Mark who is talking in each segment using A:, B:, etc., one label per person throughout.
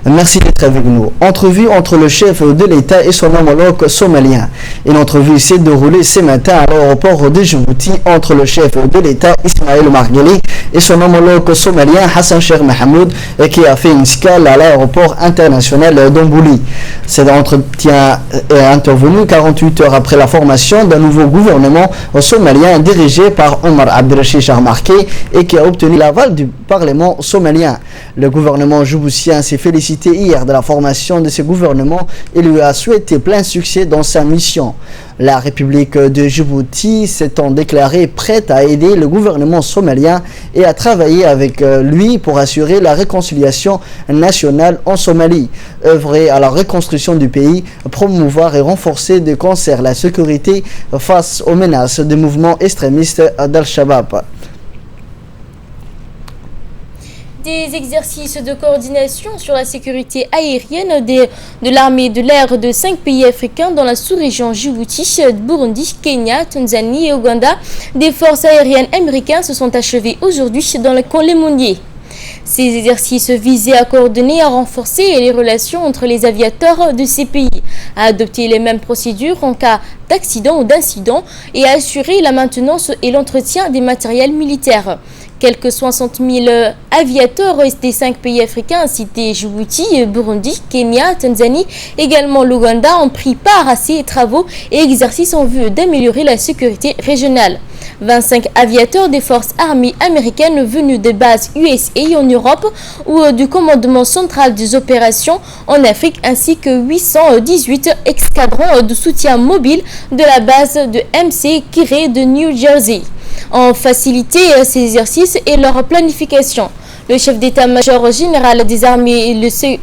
A: Merci d'être avec nous. Entrevue entre le chef de l'État et son homologue somalien. Une entrevue s'est déroulée ce matin à l'aéroport de Djibouti entre le chef de l'État Ismaël Omar Guelleh et son homologue somalien Hassan Sheikh Mohamud qui a fait une escale à l'aéroport international d'Ambouli. Cet entretien est intervenu 48 heures après la formation d'un nouveau gouvernement somalien dirigé par Omar Abdelrachid Sharmarke et qui a obtenu l'aval du Parlement somalien. Le gouvernement djiboutien s'est félicité hier de la formation de ce gouvernement et lui a souhaité plein succès dans sa mission. La République de Djibouti s'étant déclarée prête à aider le gouvernement somalien et à travailler avec lui pour assurer la réconciliation nationale en Somalie, œuvrer à la reconstruction du pays, promouvoir et renforcer de concert la sécurité face aux menaces des mouvements extrémistes d'Al-Shabaab.
B: Des exercices de coordination sur la sécurité aérienne de l'armée de l'air de 5 pays africains dans la sous-région Djibouti, Burundi, Kenya, Tanzanie et Ouganda des forces aériennes américaines se sont achevés aujourd'hui dans le camp Lemonnier. Ces exercices visaient à coordonner et à renforcer les relations entre les aviateurs de ces pays, à adopter les mêmes procédures en cas d'accident ou d'incident et à assurer la maintenance et l'entretien des matériels militaires. Quelques 60 000 aviateurs des 5 pays africains cités Djibouti, Burundi, Kenya, Tanzanie, également l'Ouganda ont pris part à ces travaux et exercices en vue d'améliorer la sécurité régionale. 25 aviateurs des forces armées américaines venus des bases USA en Europe ou du commandement central des opérations en Afrique ainsi que 818 escadrons de soutien mobile de la base de MC Kiré de New Jersey ont facilité ces exercices et leur planification. Le chef d'état-major général des armées,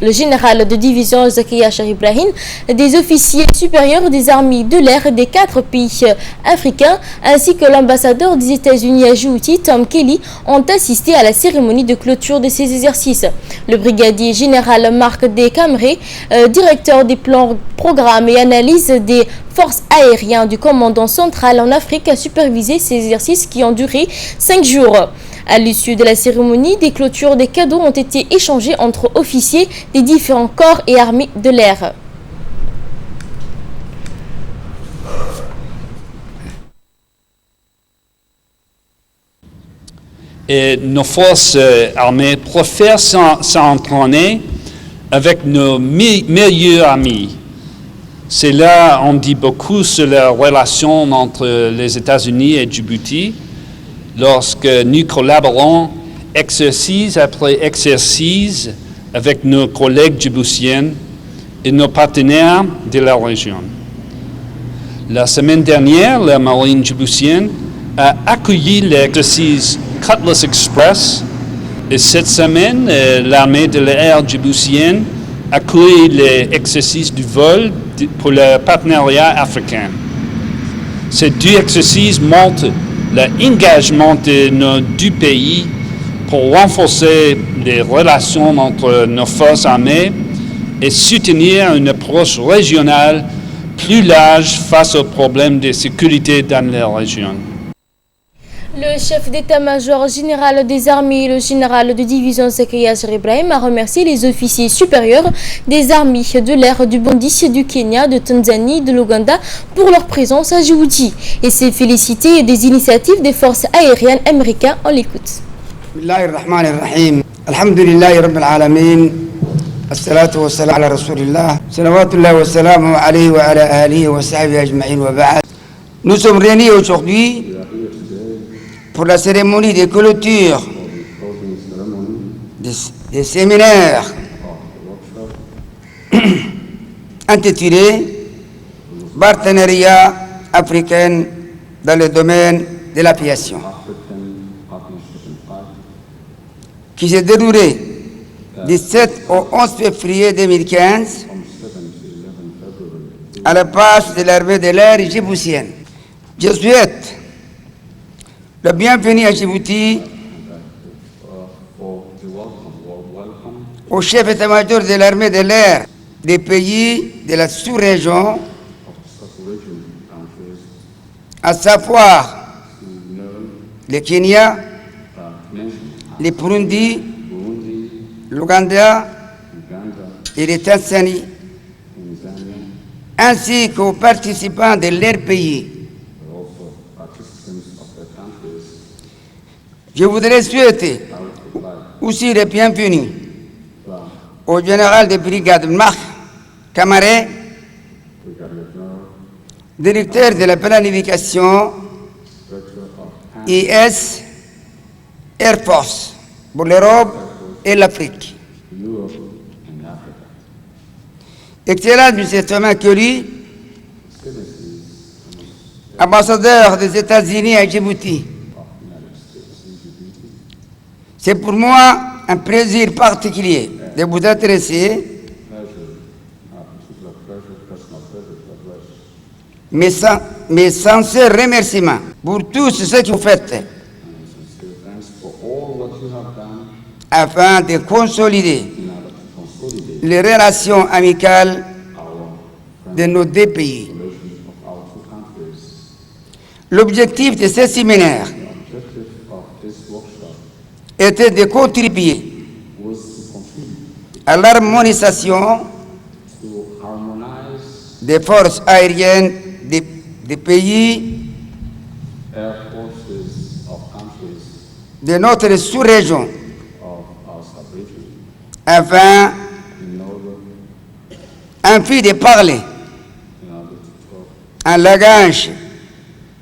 B: le général de division Zakia Sharif Ibrahim, des officiers supérieurs des armées de l'air des 4 pays africains, ainsi que l'ambassadeur des États-Unis à Djibouti, Tom Kelly, ont assisté à la cérémonie de clôture de ces exercices. Le brigadier général Marc Descamré, directeur des plans, programmes et analyses des forces aériennes du commandant central en Afrique, a supervisé ces exercices qui ont duré 5 jours. À l'issue de la cérémonie, des clôtures des cadeaux ont été échangés entre officiers des différents corps et armées de l'air.
C: Et nos forces armées préfèrent s'entraîner avec nos meilleurs amis. C'est là on dit beaucoup sur la relation entre les États-Unis et Djibouti. Lorsque nous collaborons exercice après exercice avec nos collègues djiboutiens et nos partenaires de la région. La semaine dernière, la marine djiboutienne a accueilli l'exercice Cutlass Express et cette semaine, l'armée de l'air djiboutienne accueille l'exercice du vol pour le partenariat africain. Ces 2 exercices montrent l'engagement de nos 2 pays pour renforcer les relations entre nos forces armées et soutenir une approche régionale plus large face aux problèmes de sécurité dans la région.
B: Le chef d'état-major général des armées, le général de division Zakia Sharif Ibrahim, a remercié les officiers supérieurs des armées de l'air du Burundi, du Kenya, de Tanzanie et de l'Ouganda pour leur présence à Djibouti et s'est félicité des initiatives des forces aériennes américaines. On l'écoute.
D: Bismillahirrahmanirrahim. Alhamdulillahi rabbil alamin. Assalatu wassalamu ala rasulillah. Salawatullahi wa salamu alayhi wa ala alihi wa sahbihi ajma'in wa ba'd. Nous sommes réunis aujourd'hui pour la cérémonie de clôture des séminaires intitulé Partenariat africain dans le domaine de l'aviation, qui s'est déroulé du 7 au 11 février 2015 à la base de l'armée de l'air djiboutienne. Je souhaite le bienvenue à Djibouti au chef d'état-major de l'armée de l'air des pays de la sous-région, à savoir le Kenya, le Burundi, l'Ouganda, et les Tanzanie, ainsi qu'aux participants de leur pays. Je voudrais souhaiter aussi le bienvenu au général de brigade Marc Camaré, directeur de la planification IS Air Force pour l'Europe et l'Afrique. Excellence M. Thomas Kelly, ambassadeur des États-Unis à Djibouti. C'est pour moi un plaisir particulier de vous adresser mes sincères remerciements pour tout ce que vous faites afin de consolider les relations amicales de nos deux pays. L'objectif de ce séminaire était de contribuer à l'harmonisation des forces aériennes des pays de notre sous-région afin de parler un langage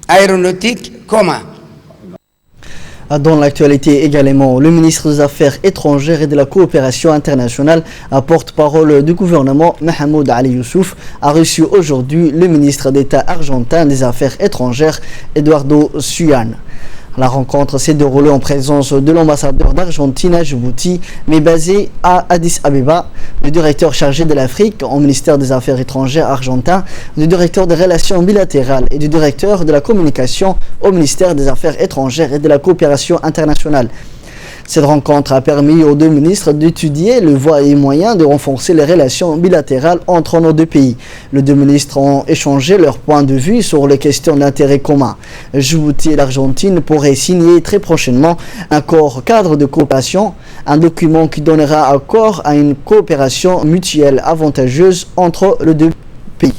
D: aéronautique commun.
A: Dans l'actualité également, le ministre des Affaires étrangères et de la coopération internationale, porte-parole du gouvernement Mahamoud Ali Youssouf, a reçu aujourd'hui le ministre d'État argentin des Affaires étrangères Eduardo Suyan. La rencontre s'est déroulée en présence de l'ambassadeur d'Argentine à Djibouti, mais basé à Addis Abeba, le directeur chargé de l'Afrique au ministère des Affaires étrangères argentin, du directeur des relations bilatérales et du directeur de la communication au ministère des Affaires étrangères et de la coopération internationale. Cette rencontre a permis aux deux ministres d'étudier les voies et moyens de renforcer les relations bilatérales entre nos deux pays. Les deux ministres ont échangé leurs points de vue sur les questions d'intérêt commun. Djibouti et l'Argentine pourraient signer très prochainement un accord cadre de coopération, un document qui donnera accord à une coopération mutuelle avantageuse entre les deux pays.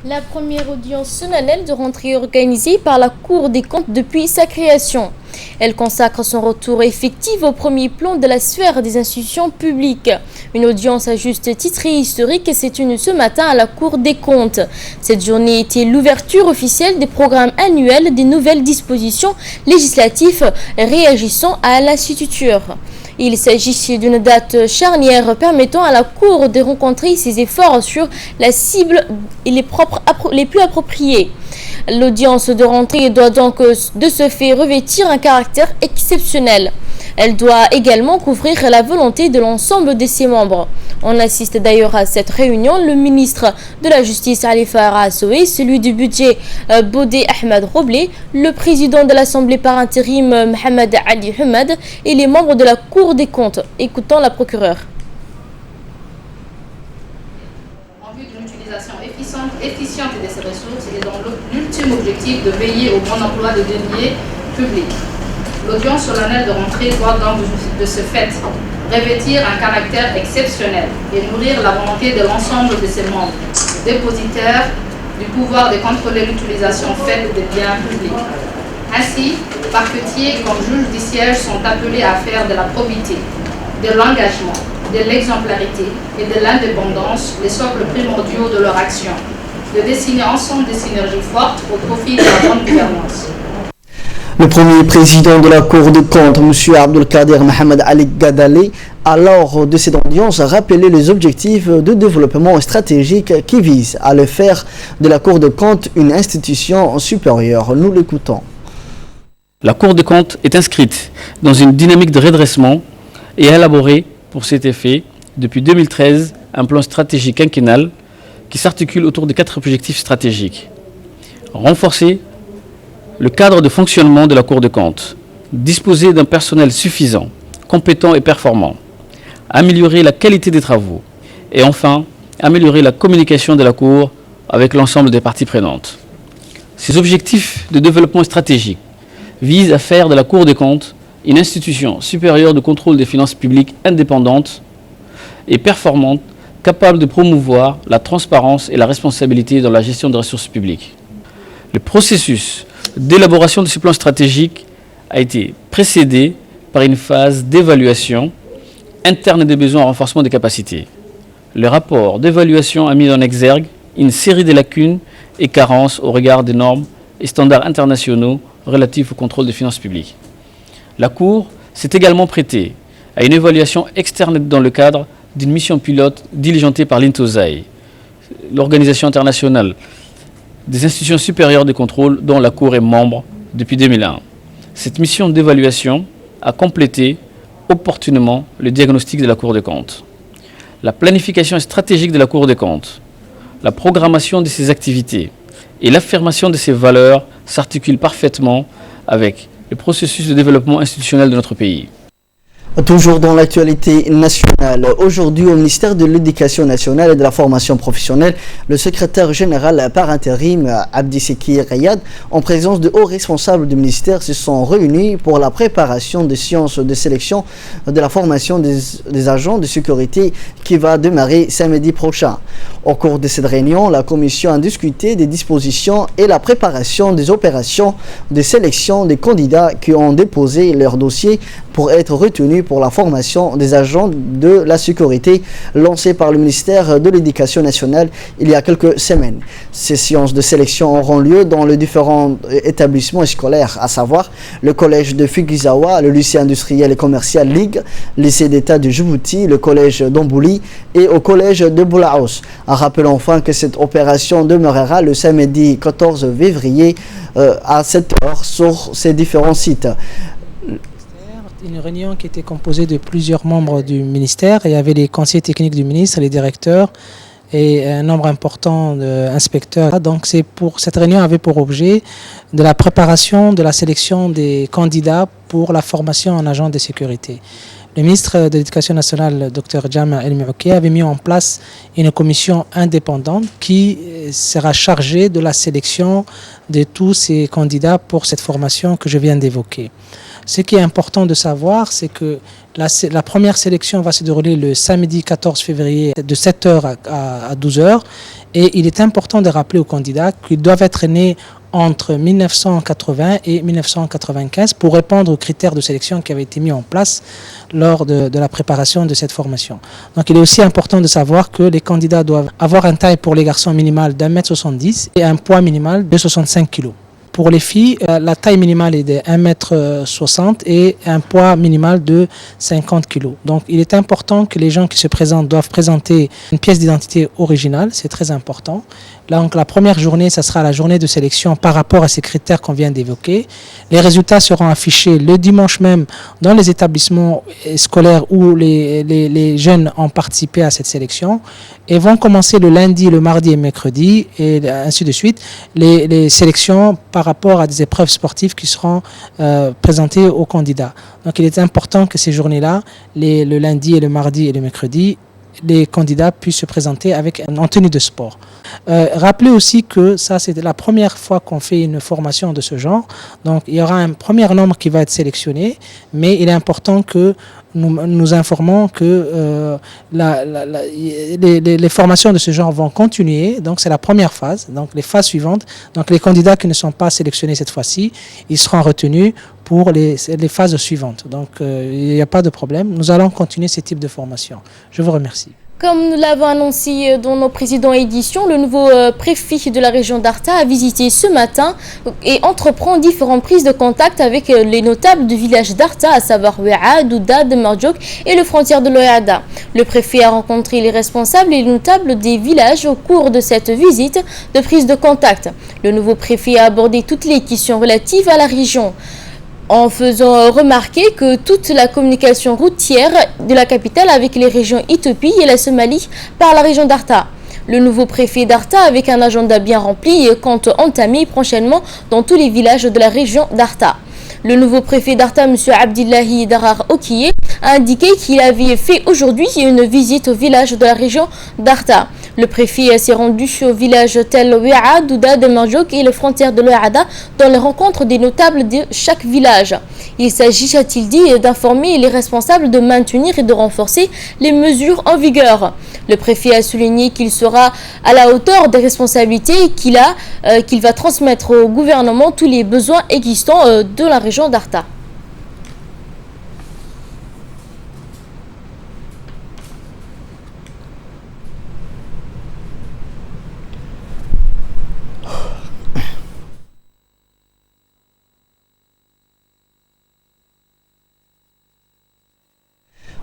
B: La première audience solennelle de rentrée organisée par la Cour des comptes depuis sa création. Elle consacre son retour effectif au premier plan de la sphère des institutions publiques. Une audience à juste titre et historique s'est tenue ce matin à la Cour des comptes. Cette journée était l'ouverture officielle des programmes annuels des nouvelles dispositions législatives réagissant à l'institution. Il s'agit d'une date charnière permettant à la Cour de rencontrer ses efforts sur la cible et les plus appropriés. L'audience de rentrée doit donc de ce fait revêtir un caractère exceptionnel. Elle doit également couvrir la volonté de l'ensemble de ses membres. On assiste d'ailleurs à cette réunion le ministre de la Justice Ali Farah Assoé, celui du budget Bodé Ahmed Roblé, le président de l'Assemblée par intérim Mohamed Ali Hamad et les membres de la Cour des comptes. Écoutons la procureure.
E: En vue d'une utilisation efficiente de ces ressources et dans l'ultime objectif de veiller au bon emploi des deniers publics. L'audience solennelle de rentrée doit donc de ce fait revêtir un caractère exceptionnel et nourrir la volonté de l'ensemble de ses membres, dépositaires du pouvoir de contrôler l'utilisation faite des biens publics. Ainsi, parquetiers comme juges du siège sont appelés à faire de la probité, de l'engagement, de l'exemplarité et de l'indépendance les socles primordiaux de leur action, de dessiner ensemble des synergies fortes au profit de la bonne gouvernance.
A: Le premier président de la Cour des comptes, M. Abdelkader Mohamed Ali Gadale, a lors de cette audience rappelé les objectifs de développement stratégique qui visent à le faire de la Cour des comptes une institution supérieure. Nous l'écoutons.
F: La Cour des comptes est inscrite dans une dynamique de redressement et a élaboré pour cet effet, depuis 2013, un plan stratégique quinquennal qui s'articule autour de 4 objectifs stratégiques. Renforcer le cadre de fonctionnement de la Cour des comptes, disposer d'un personnel suffisant, compétent et performant, améliorer la qualité des travaux et enfin améliorer la communication de la Cour avec l'ensemble des parties prenantes. Ces objectifs de développement stratégique visent à faire de la Cour des comptes une institution supérieure de contrôle des finances publiques indépendante et performante, capable de promouvoir la transparence et la responsabilité dans la gestion des ressources publiques. Le processus d'élaboration de ce plan stratégique a été précédé par une phase d'évaluation interne des besoins en renforcement des capacités. Le rapport d'évaluation a mis en exergue une série de lacunes et carences au regard des normes et standards internationaux relatifs au contrôle des finances publiques. La Cour s'est également prêtée à une évaluation externe dans le cadre d'une mission pilote diligentée par l'INTOSAI, l'Organisation internationale des institutions supérieures de contrôle dont la Cour est membre depuis 2001. Cette mission d'évaluation a complété opportunément le diagnostic de la Cour des comptes. La planification stratégique de la Cour des comptes, la programmation de ses activités et l'affirmation de ses valeurs s'articulent parfaitement avec le processus de développement institutionnel de notre pays.
A: Toujours dans l'actualité nationale, aujourd'hui au ministère de l'Éducation nationale et de la formation professionnelle, le secrétaire général par intérim Abdi Sekir Rayad, en présence de hauts responsables du ministère, se sont réunis pour la préparation des séances de sélection de la formation des agents de sécurité qui va démarrer samedi prochain. Au cours de cette réunion, la commission a discuté des dispositions et la préparation des opérations de sélection des candidats qui ont déposé leur dossier pour être retenus pour la formation des agents de la sécurité lancée par le ministère de l'Éducation nationale il y a quelques semaines. Ces séances de sélection auront lieu dans les différents établissements scolaires, à savoir le collège de Fugizawa, le lycée industriel et commercial Ligue, le lycée d'État de Djibouti, le collège d'Ambouli et au collège de Boulaous. En rappelant enfin que cette opération demeurera le samedi 14 février à 7h sur ces différents sites.
G: Une réunion qui était composée de plusieurs membres du ministère. Il y avait les conseillers techniques du ministre, les directeurs et un nombre important d'inspecteurs. Donc cette réunion avait pour objet de la préparation de la sélection des candidats pour la formation en agent de sécurité. Le ministre de l'Éducation nationale, Dr Jama El-Mouké, avait mis en place une commission indépendante qui sera chargée de la sélection de tous ces candidats pour cette formation que je viens d'évoquer. Ce qui est important de savoir, c'est que la première sélection va se dérouler le samedi 14 février de 7h à 12h. Et il est important de rappeler aux candidats qu'ils doivent être nés entre 1980 et 1995 pour répondre aux critères de sélection qui avaient été mis en place lors de la préparation de cette formation. Donc il est aussi important de savoir que les candidats doivent avoir une taille pour les garçons minimale d'1,70 m et un poids minimal de 65 kg. Pour les filles, la taille minimale est de 1,60 m et un poids minimal de 50 kg. Donc il est important que les gens qui se présentent doivent présenter une pièce d'identité originale, c'est très important. Donc la première journée, ça sera la journée de sélection par rapport à ces critères qu'on vient d'évoquer. Les résultats seront affichés le dimanche même dans les établissements scolaires où les jeunes ont participé à cette sélection et vont commencer le lundi, le mardi et mercredi et ainsi de suite les sélections par rapport à des épreuves sportives qui seront présentées aux candidats. Donc il est important que ces journées-là, le lundi et le mardi et le mercredi, les candidats puissent se présenter avec en tenue de sport. Rappelez aussi que ça, c'est la première fois qu'on fait une formation de ce genre. Donc, il y aura un premier nombre qui va être sélectionné, mais il est important que nous informons que les formations de ce genre vont continuer. Donc, c'est la première phase. Donc, les phases suivantes. Donc, les candidats qui ne sont pas sélectionnés cette fois-ci, ils seront retenus pour les phases suivantes. Donc, il n'y a pas de problème. Nous allons continuer ce type de formation. Je vous remercie.
B: Comme nous l'avons annoncé dans nos précédentes éditions, le nouveau préfet de la région d'Arta a visité ce matin et entreprend différentes prises de contact avec les notables du village d'Arta, à savoir Ouaad, Oudad, Marjouk et le frontière de l'Oyada. Le préfet a rencontré les responsables et les notables des villages au cours de cette visite de prise de contact. Le nouveau préfet a abordé toutes les questions relatives à la région, en faisant remarquer que toute la communication routière de la capitale avec les régions Éthiopie et la Somalie par la région d'Arta. Le nouveau préfet d'Arta, avec un agenda bien rempli, compte entamer prochainement dans tous les villages de la région d'Arta. Le nouveau préfet d'Arta, M. Abdillahi Darar Okiye, a indiqué qu'il avait fait aujourd'hui une visite au village de la région d'Arta. Le préfet s'est rendu au village Tel Ouéa, Douda, de Marjok et les frontières de l'Ouéada dans les rencontres des notables de chaque village. Il s'agit, a-t-il dit, d'informer les responsables de maintenir et de renforcer les mesures en vigueur. Le préfet a souligné qu'il sera à la hauteur des responsabilités et qu'il va transmettre au gouvernement tous les besoins existants de la région d'Arta.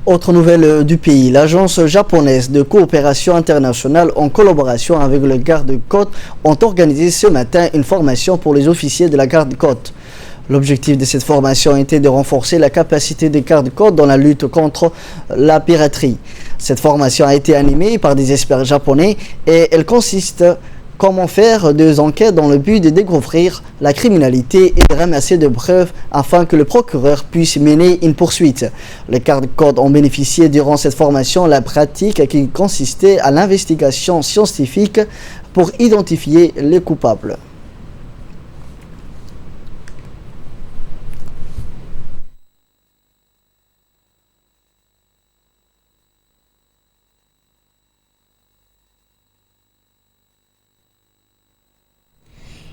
A: Autre nouvelle du pays, l'agence japonaise de coopération internationale en collaboration avec le garde-côte ont organisé ce matin une formation pour les officiers de la garde-côte. L'objectif de cette formation était de renforcer la capacité des garde-côtes dans la lutte contre la piraterie. Cette formation a été animée par des experts japonais et elle consiste comment faire des enquêtes dans le but de découvrir la criminalité et de ramasser des preuves afin que le procureur puisse mener une poursuite. Les gardes-côtes ont bénéficié durant cette formation la pratique qui consistait à l'investigation scientifique pour identifier les coupables.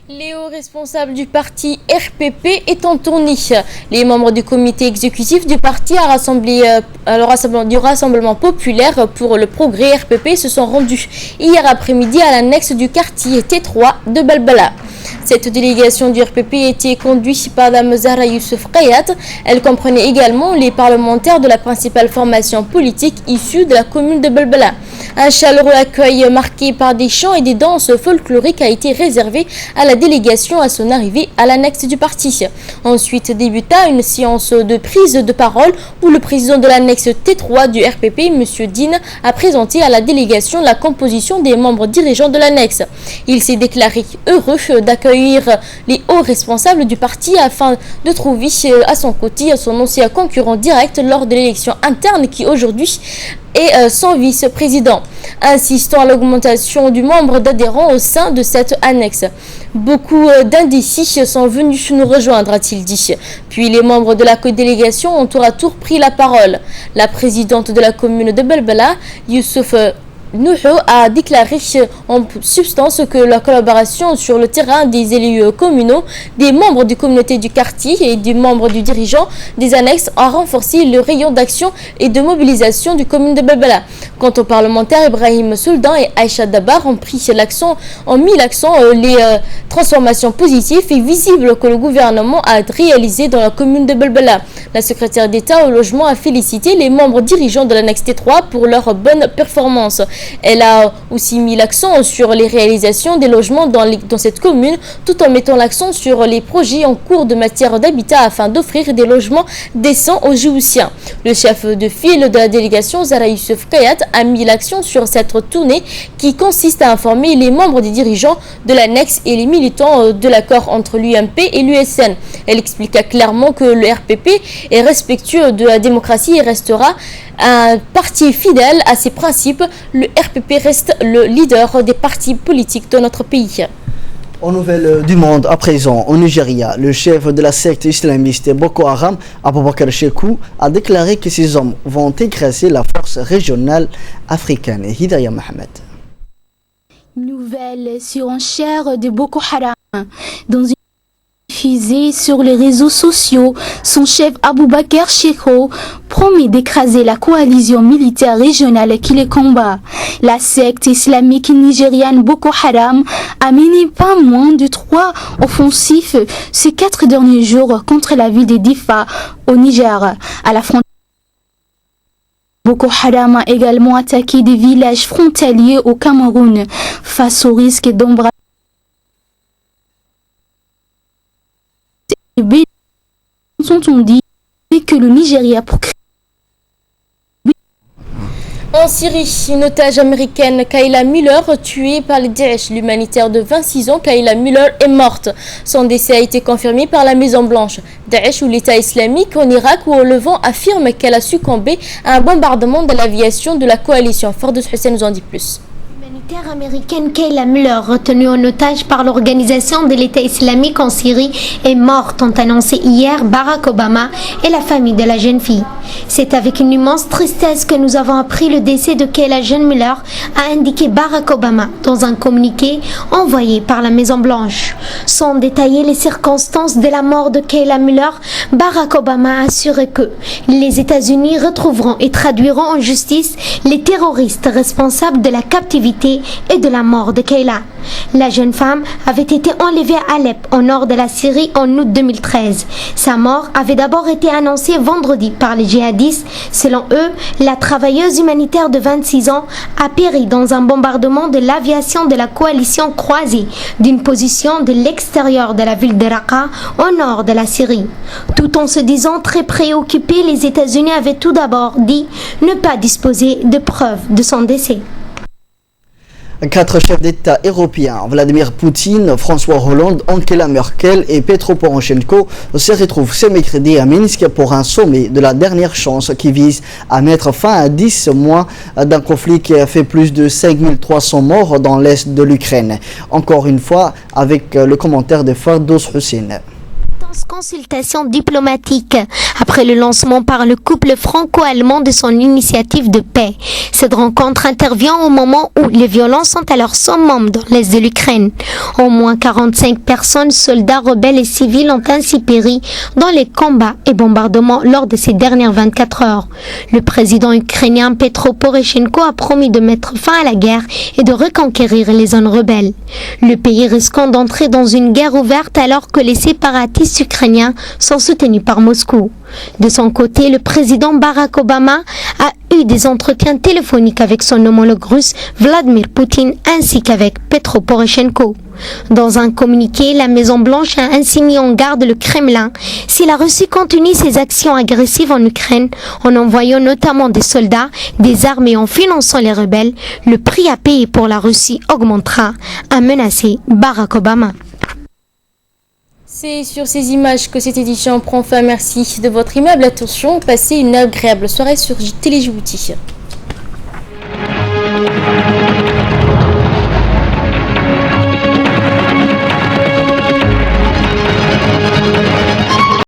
B: Les hauts responsables du parti RPP est en tournée. Les membres du comité exécutif du parti du Rassemblement populaire pour le progrès RPP se sont rendus hier après-midi à l'annexe du quartier T3 de Balbala. Cette délégation du RPP était conduite par Mme Zahra Youssouf Kayat. Elle comprenait également les parlementaires de la principale formation politique issue de la commune de Balbala. Un chaleureux accueil marqué par des chants et des danses folkloriques a été réservé à la délégation à son arrivée à l'annexe du parti. Ensuite débuta une séance de prise de parole où le président de l'annexe T3 du RPP, M. Din, a présenté à la délégation la composition des membres dirigeants de l'annexe. Il s'est déclaré heureux d'accueillir les hauts responsables du parti afin de trouver à son côté son ancien concurrent direct lors de l'élection interne qui aujourd'hui est son vice-président, insistant à l'augmentation du nombre d'adhérents au sein de cette annexe. Beaucoup d'indécis sont venus nous rejoindre, a-t-il dit. Puis les membres de la délégation ont tour à tour pris la parole. La présidente de la commune de Balbala, Youssouf Nouhou, a déclaré en substance que la collaboration sur le terrain des élus communaux, des membres du communauté du quartier et des membres du dirigeant des annexes a renforcé le rayon d'action et de mobilisation du commune de Balbala. Quant aux parlementaires, Ibrahim Souldan et Aïcha Dabar ont mis l'accent les transformations positives et visibles que le gouvernement a réalisées dans la commune de Balbala. La secrétaire d'État au logement a félicité les membres dirigeants de l'annexe T3 pour leur bonne performance. Elle a aussi mis l'accent sur les réalisations des logements dans cette commune, tout en mettant l'accent sur les projets en cours de matière d'habitat afin d'offrir des logements décents aux Djiboutiens. Le chef de file de la délégation, Zahra Youssouf Kayat, a mis l'accent sur cette tournée qui consiste à informer les membres des dirigeants de l'annexe et les militants de l'accord entre l'UMP et l'USN. Elle expliqua clairement que le RPP est respectueux de la démocratie et restera un parti fidèle à ses principes. Le RPP reste le leader des partis politiques de notre pays.
A: En nouvelle du monde, à présent, au Nigeria, le chef de la secte islamiste Boko Haram, Aboubakar Shekou, a déclaré que ces hommes vont écraser la force régionale africaine. Hidaya Mohamed.
H: Nouvelle surenchère de Boko Haram. Dans une diffusée sur les réseaux sociaux, son chef Aboubakar Shekou promet d'écraser la coalition militaire régionale qui les combat. La secte islamique nigériane Boko Haram a mené pas moins de 3 offensifs ces 4 derniers jours contre la ville de Difa au Niger, à la frontière. Boko Haram a également attaqué des villages frontaliers au Cameroun face au risque d'embrasser sont-on dit que le Nigeria pour créer.
B: En Syrie, une otage américaine, Kayla Mueller, tuée par les Daesh. L'humanitaire de 26 ans, Kayla Mueller, est morte. Son décès a été confirmé par la Maison-Blanche. Daesh ou l'État islamique en Irak ou au Levant affirme qu'elle a succombé à un bombardement de l'aviation de la coalition. Fordous Hussein nous en dit plus.
I: L'humanitaire américaine Kayla Mueller, retenue en otage par l'organisation de l'État islamique en Syrie, est morte, ont annoncé hier Barack Obama et la famille de la jeune fille. C'est avec une immense tristesse que nous avons appris le décès de Kayla Mueller, a indiqué Barack Obama dans un communiqué envoyé par la Maison-Blanche. Sans détailler les circonstances de la mort de Kayla Mueller, Barack Obama a assuré que les États-Unis retrouveront et traduiront en justice les terroristes responsables de la captivité et de la mort de Kayla. La jeune femme avait été enlevée à Alep, au nord de la Syrie, en août 2013. Sa mort avait d'abord été annoncée vendredi par les djihadistes. Selon eux, la travailleuse humanitaire de 26 ans a péri dans un bombardement de l'aviation de la coalition croisée d'une position de l'extérieur de la ville de Raqqa, au nord de la Syrie. Tout en se disant très préoccupés, les États-Unis avaient tout d'abord dit ne pas disposer de preuves de son décès.
A: 4 chefs d'État européens, Vladimir Poutine, François Hollande, Angela Merkel et Petro Poroshenko, se retrouvent ce mercredi à Minsk pour un sommet de la dernière chance qui vise à mettre fin à 10 mois d'un conflit qui a fait plus de 5300 morts dans l'est de l'Ukraine. Encore une fois, avec le commentaire de Fardous Hussein.
I: Consultation diplomatique après le lancement par le couple franco-allemand de son initiative de paix. Cette rencontre intervient au moment où les violences sont à leur summum dans l'est de l'Ukraine. Au moins 45 personnes, soldats, rebelles et civils ont ainsi péri dans les combats et bombardements lors de ces dernières 24 heures. Le président ukrainien Petro Poroshenko a promis de mettre fin à la guerre et de reconquérir les zones rebelles. Le pays risquant d'entrer dans une guerre ouverte alors que les séparatistes ukrainiens sont soutenus par Moscou. De son côté, le président Barack Obama a eu des entretiens téléphoniques avec son homologue russe Vladimir Poutine ainsi qu'avec Petro Poroshenko. Dans un communiqué, la Maison-Blanche a ainsi mis en garde le Kremlin si la Russie continue ses actions agressives en Ukraine en envoyant notamment des soldats, des armes et en finançant les rebelles, le prix à payer pour la Russie augmentera, a menacé Barack Obama.
B: C'est sur ces images que cette édition prend fin. Merci de votre aimable attention. Passez une agréable soirée sur Télé Djibouti.